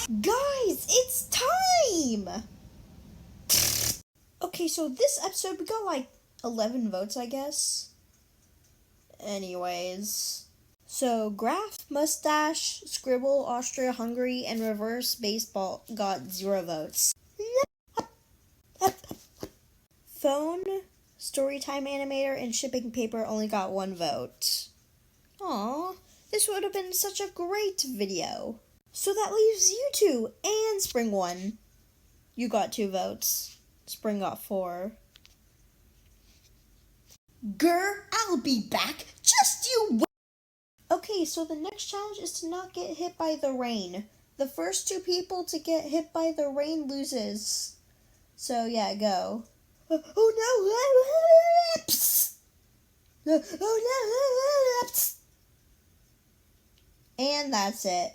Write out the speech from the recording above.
Guys, it's time! Okay, so this episode we got like 11 votes, I guess. Anyways. So, Graph, Mustache, Scribble, Austria-Hungary, and Reverse Baseball got 0 votes. Phone, Storytime Animator, and Shipping Paper only got 1 vote. Aw, this would have been such a great video. So that leaves you two and Spring 1. You got 2 votes. Spring got 4. Grr, I'll be back. Just you wait. Okay, so the next challenge is to not get hit by the rain. The first 2 people to get hit by the rain loses. So yeah, go. Oh no! Psst. Oh no! Psst. And that's it.